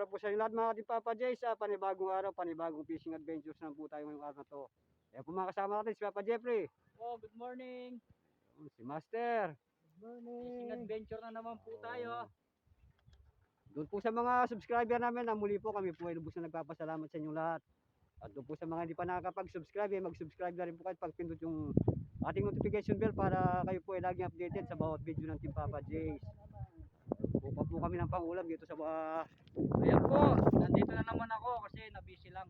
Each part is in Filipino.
araw po sa inyo lahat mga ating Papa Jay sa panibagong araw, panibagong fishing adventures na po tayo ngayong araw na to. Ayan po mga kasama natin si Papa Jeffrey. Oh, good morning. Si Master. Good morning. Fishing adventure na naman po tayo. Doon po sa mga subscriber namin na muli po kami po ay lubos na nagpapasalamat sa inyong lahat. At doon po sa mga hindi pa nakakapag-subscribe, mag-subscribe na rin po kayo pagpindot yung ating notification bell para kayo po ay laging updated sa bawat video ng Team Papa Jays. Buka po kami ng pangulam dito sa Ayan po, nandito na naman ako kasi nabisi lang.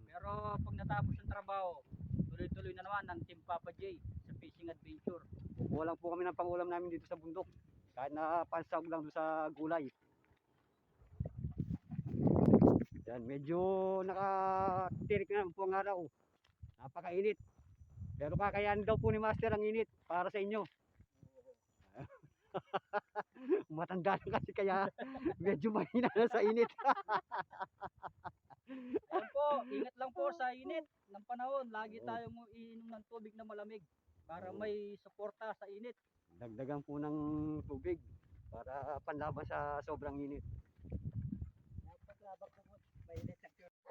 Pero pag natapos yung trabaho, tuloy-tuloy na naman ng Team Papa J sa fishing adventure. Kukuha lang po kami ng pangulam namin dito sa bundok. Kahit na pansag lang doon sa gulay. Yan, medyo nakatirik na po ang araw. Napakainit. Pero kakayanin daw po ni Master ang init para sa inyo. Matanda na kasi kaya medyo mahina na sa init. Ayan po, ingat lang po sa init ng panahon. Lagi tayong iinom ng tubig na malamig para may suporta sa init. Dagdagan po ng tubig para panlaban sa sobrang init.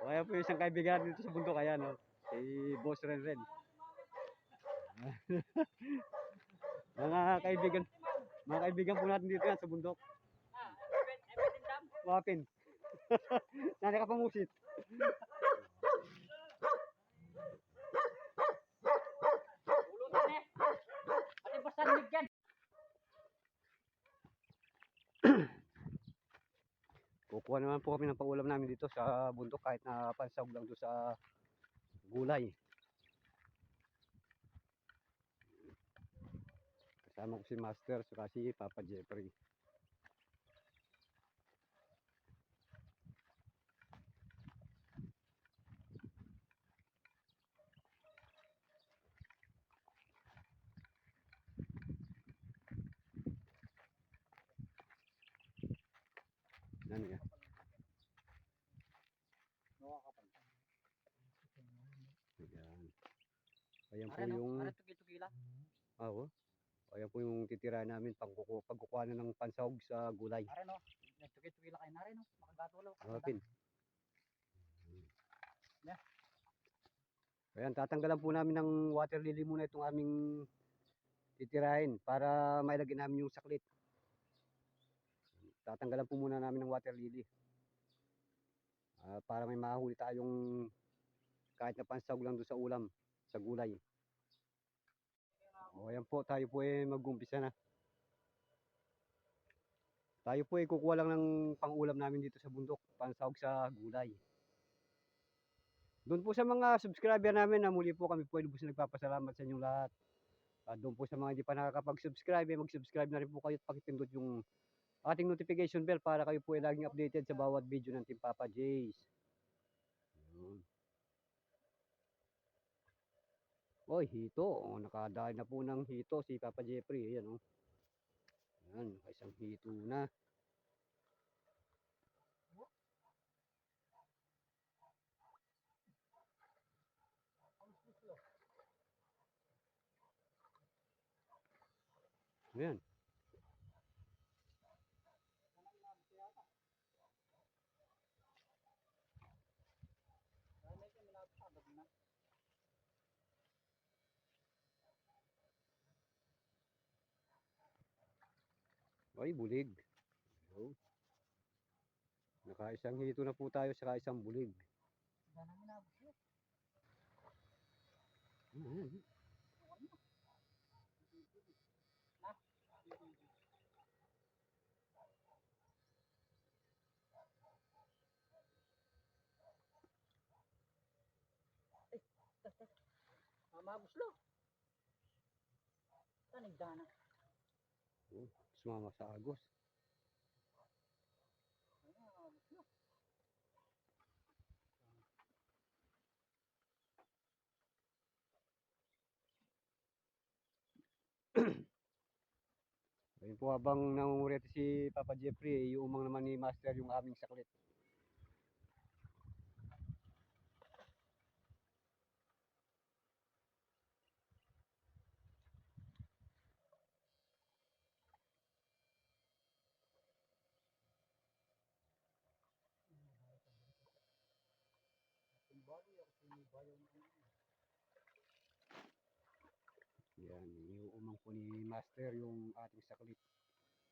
O ayan po isang kaibigan dito sa bundok, ayan o. Si Boss Renren. Mga kaibigan po natin dito yan sa bundok. Wapin. Nani ka pamusit. Ate pasanig yan. Kukuha naman po kami ng pangulam namin dito sa bundok kahit na pansawag lang doon sa gulay. Kasama ko si Master saka si Papa Jeffrey. Yan nga. Ayan. Ayan po yung ayan po yung titira namin pagkukuha na ng pansahog sa gulay. Areno, nagtuki-tuki lang kayo na rin, no? Makagatulo. Wapin. Ayan, tatanggalan po namin ng water lily muna itong aming titirahin para mailagay namin yung saklit. Tatanggalan po muna namin ng water lily. Para may mahuli tayong kahit na pansahog lang doon sa ulam, sa gulay. O ayan po, tayo po ay mag-umpisa na. Tayo po ay kukuha lang ng pang-ulam namin dito sa bundok, pansahog sa gulay. Doon po sa mga subscriber namin na muli po kami po ay lubos na nagpapasalamat sa inyong lahat. Doon po sa mga hindi pa nakakapag-subscribe, mag-subscribe na rin po kayo at pakipindot yung ating notification bell para kayo po ay laging updated sa bawat video ng Team Papa Jays. Oy, hito. Nakadaan na po ng hito si Papa Jeffrey. Ayan, oh. Ayan, isang hito na. Ayan. Ay, bulig. So, naka-isang hito na po tayo sa isang bulig. Mabuslo. Tanigdana. Sumama sa agos. Ayun po habang nangungurete si Papa Jeffrey, iumang naman ni Master yung aming saklit. Yan, iuumang po ni Master yung ating saklit.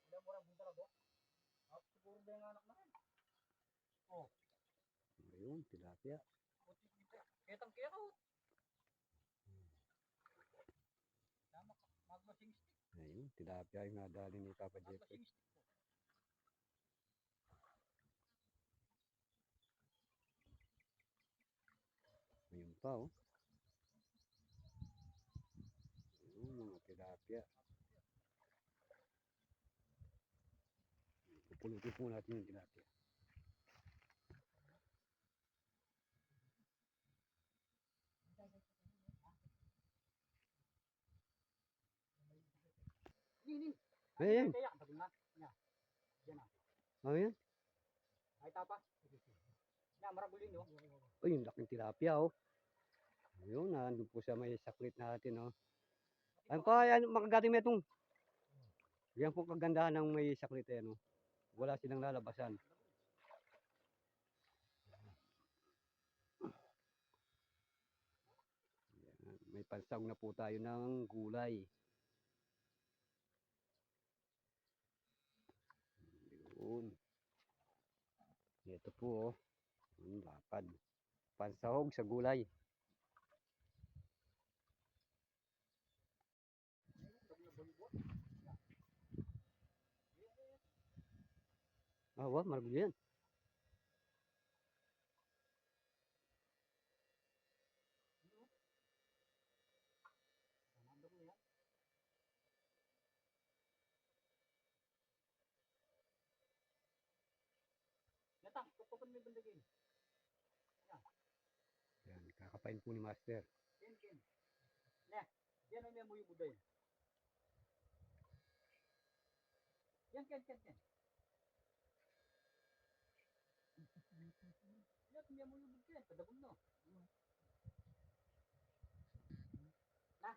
Ilang murang bunta na do? Siguro ba yung anak na rin? Oh, Ayun, tilapia. kitang kita ko. Tama ka, magmasing stick. Ayun, tilapia yung nadali ni Papa Jeffrey. Magmasing stick po. Ayun pa, oh. Ayun, mga tilapia. Pupulutin po natin yung tilapia. Nini. Ayun, Kaya, sabi na. Yan. Yan na. ayun. Ay, tapa. Yan, maragulin yun. Ayun, laking tilapia, oh. Ayun, nandun po sa may saklit natin, oh. Ayun pa, yan, makagating mo itong. Yan po kagandahan ng may saklit, eh, no. Wala silang lalabasan. Yan, may pansang na po tayo ng gulay. Yun. Ito po, oh. Lapad. Pansahog sa gulay. Ah, wah, maragul yan. Yatang, tutupan mo yung bandagin. Yan, kakapain po ni Master. Ken, ken. Ne, yan ang may yung buday. Yan, ken, ken, ken. Yan, may yung buday. Padabon no. Na.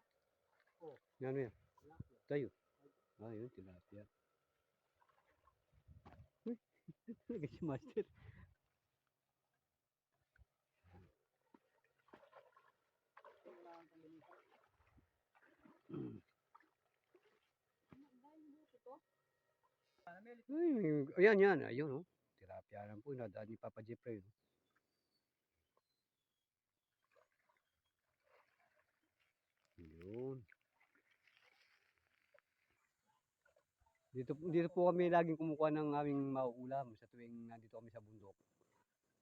Oh, Yan, yan. tilapia. Tayo. Ah, yun, tilapia. Uy, talaga si Master. Kailangan kang linisan. Ay, ayan, yan. Ayun, oh. Tilapia lang po. Nadaan ni Papa Jeffrey. Oh. Yun. Dito po kami laging kumukuha ng aming mauulam sa tuwing nandito kami sa bundok.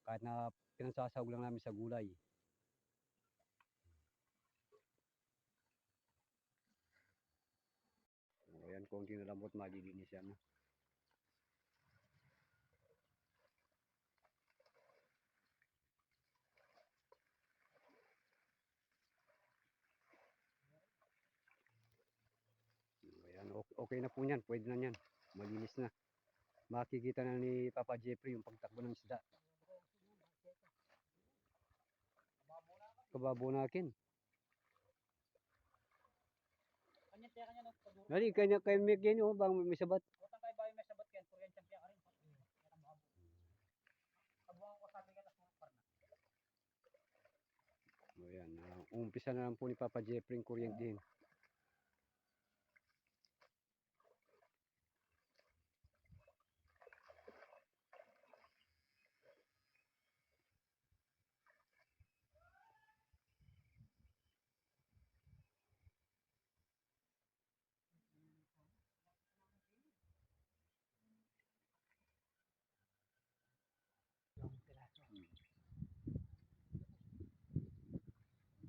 Kahit na pinansasahog lang namin sa gulay. Ayan, konti na lamot, malilinis yan. Ayan, okay na po yan. Pwede na yan. Malinis na. Makikita na ni Papa Jeffrey yung pagtakbo ng isda. Kababo natin. Kanya tiya kanya no, paduro. Nari, kaya may yan oh, bang may sabat. Utang kay bayo may sabat ken, puryan champion ka rin. Yan ang babo. Kabuang ko sabi ka tas par na. Ayan, umpisa na lang po ni Papa Jeffrey yung kuryente din.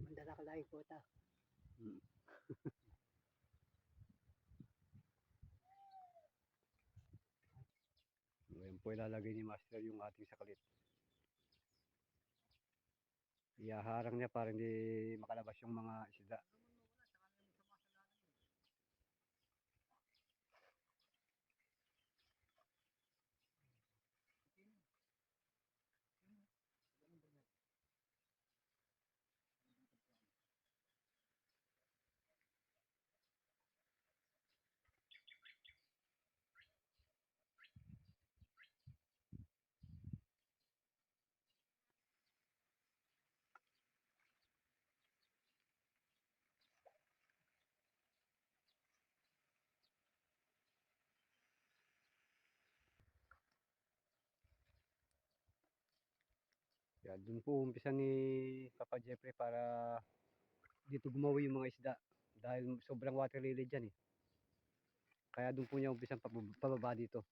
Mandala ka lang po ta. Ayan po ilalagay ni Master yung ating saklit. Iyaharang niya para hindi makalabas yung mga isda. Kaya dun po umpisa ni Papa Jeffrey para dito gumawa yung mga isda. Dahil sobrang water lily dyan eh. Kaya dun po niya umpisang pababa dito.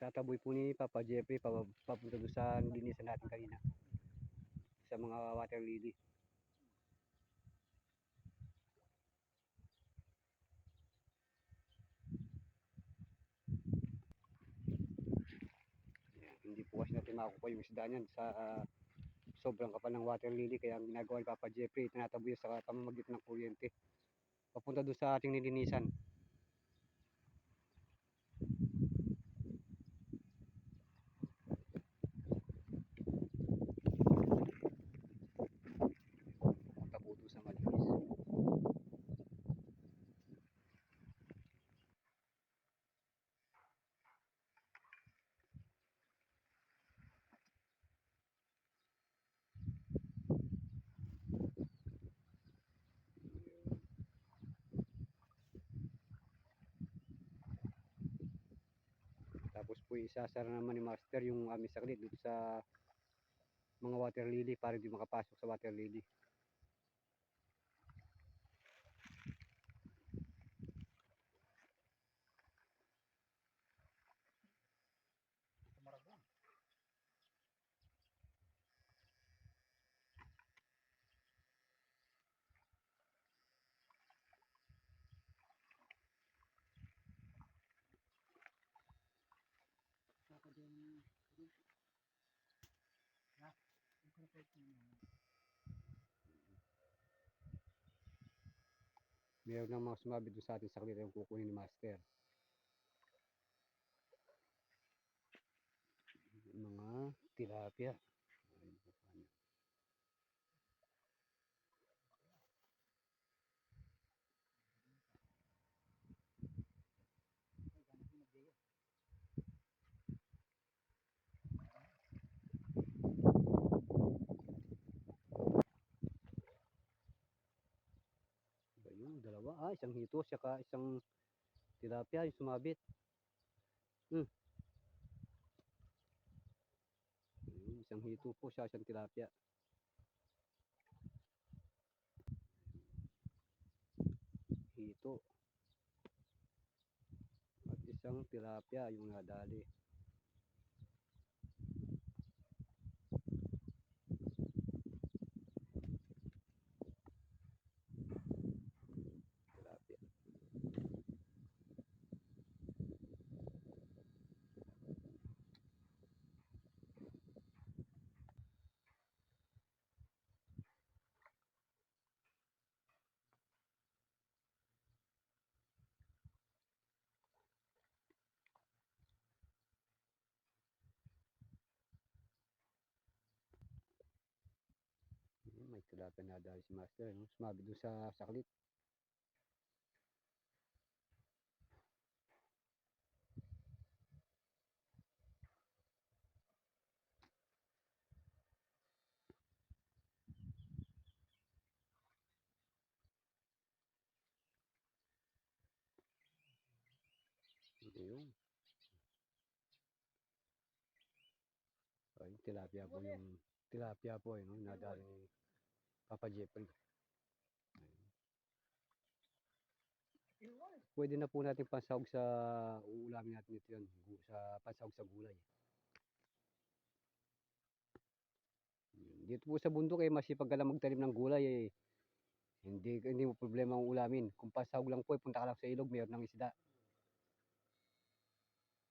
Itataboy po ni Papa Jeffrey papunta doon sa linisan natin kanina. Sa mga water lily. Yan. Hindi po kasi natin makukuha yung isda niyan sa sobrang kapal ng water lily. Kaya ang ginagawa ni Papa Jeffrey, tinataboy sa pamamagitan ng kuryente. Papunta doon sa ating nilinisan. Papunta po doon sa malinis. Tapos po isasara naman ni Master yung aming saklit dito sa mga water lily para hindi makapasok sa water lily. Meron ng mga sumabit doon sa ating saklit yung kukunin ni Master. Mga tilapia. Ayun, dalawa. Isang hito, saka isang tilapia yung sumabit. Ayun, isang hito po siya, isang tilapia. Hito. At isang tilapia yung nadali. Tilapia. Ayun, may tilapia nadali si Master. No? Sumabit doon sa saklit. Ayun. Ayun, tilapia po yung tilapia po no? Nadali ni Papa Jeffrey. Pwede na po natin pansahog sa uulamin natin ito yun. Sa pansahog sa gulay. Dito po sa bundok masipag ka lang magtanim ng gulay hindi mo problema ang ulamin. Kung pansahog lang po punta ka lang sa ilog, mayroon ng isda.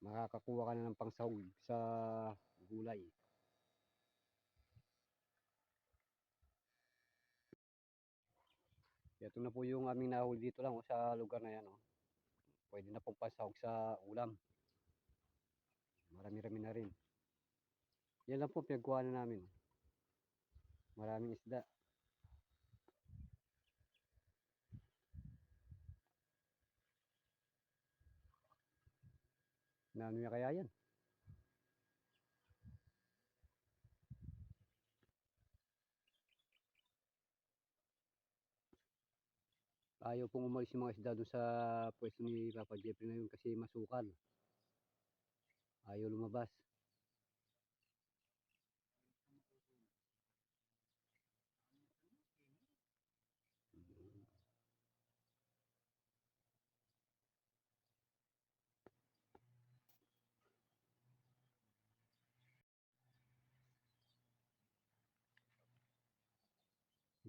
Makakakuha ka na ng pangsahog sa gulay. Ito na po yung aming nahuli dito lang sa lugar na yan. Pwede na pong pasahog sa ulam. Marami-rami na rin. Yan lang po pinagkuha na namin. Maraming isda. Na ano niya kaya yan? Ayaw pong umalis yung mga isda doon sa pwesto ni Papa Jeffrey na yun kasi masukal. Ayaw lumabas.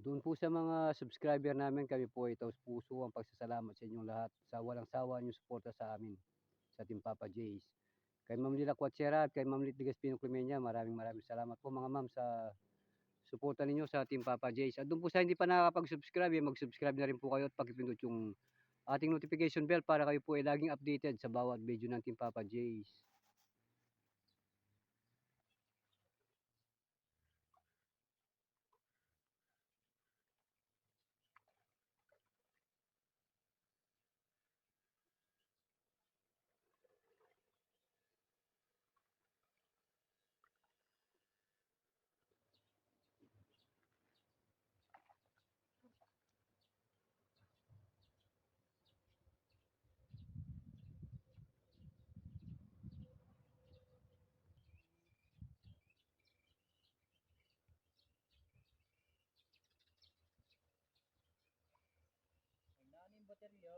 Doon po sa mga subscriber namin, kami po ay taos puso ang pagsasalamat sa inyong lahat sa walang sawa niyong suporta sa amin sa Team Papa Jays. Kay Ma'am Lila Quatsera at kay Ma'am Lit Ligaspino Clemenya, maraming salamat po mga ma'am sa suporta ninyo sa Team Papa Jays. At doon po sa hindi pa nakakapag-subscribe, mag-subscribe na rin po kayo at pakipindot yung ating notification bell para kayo po ay laging updated sa bawat video ng Team Papa Jays. Nanin baterya.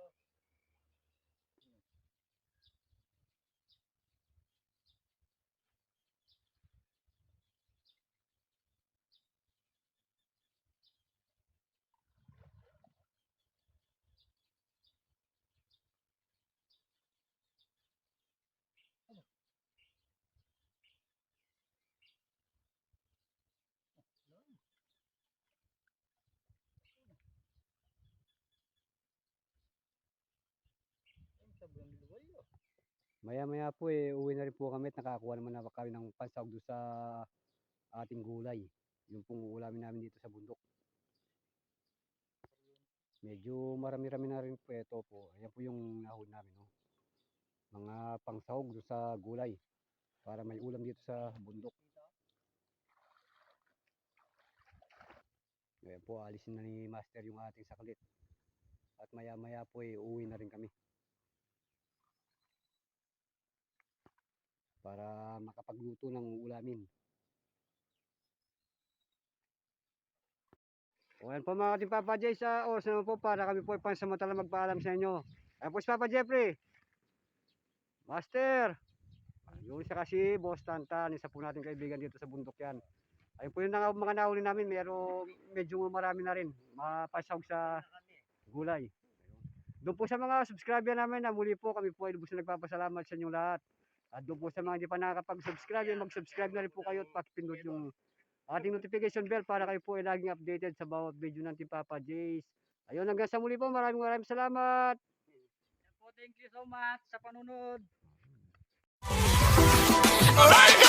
Maya-maya po uwi na rin po kami at nakakuha naman na kami ng pansahog doon sa ating gulay. Yung pong ulamin namin dito sa bundok. Medyo marami-rami na rin po ito po. Ayan po yung nahuli namin. No? Mga pangsahog doon sa gulay. Para may ulam dito sa bundok. Ayan po, alisin na ni Master yung ating saklit. At maya-maya po uwi na rin kami. Para makapagluto ng ulamin. O yan po mga Team Papa Jay sa oras naman po para kami po pansamantala magpaalam sa inyo. Ayan po si Papa Jeffrey. Master. Yung isa kasi Boss Tantan, isa po natin kaibigan dito sa bundok yan. Ayun po yung mga nahuli namin, medyo marami na rin. Mapasahog sa gulay. Doon po sa mga subscriber namin na muli po kami po ay lubos na nagpapasalamat sa inyong lahat. At doon po sa mga hindi pa nakakapag-subscribe, mag-subscribe na rin po kayo at pakipindot yung ating notification bell para kayo po ay laging updated sa bawat video ng Team Papa Jays. Ayun, hanggang sa muli po, maraming salamat. Thank you so much sa panunod. Alright.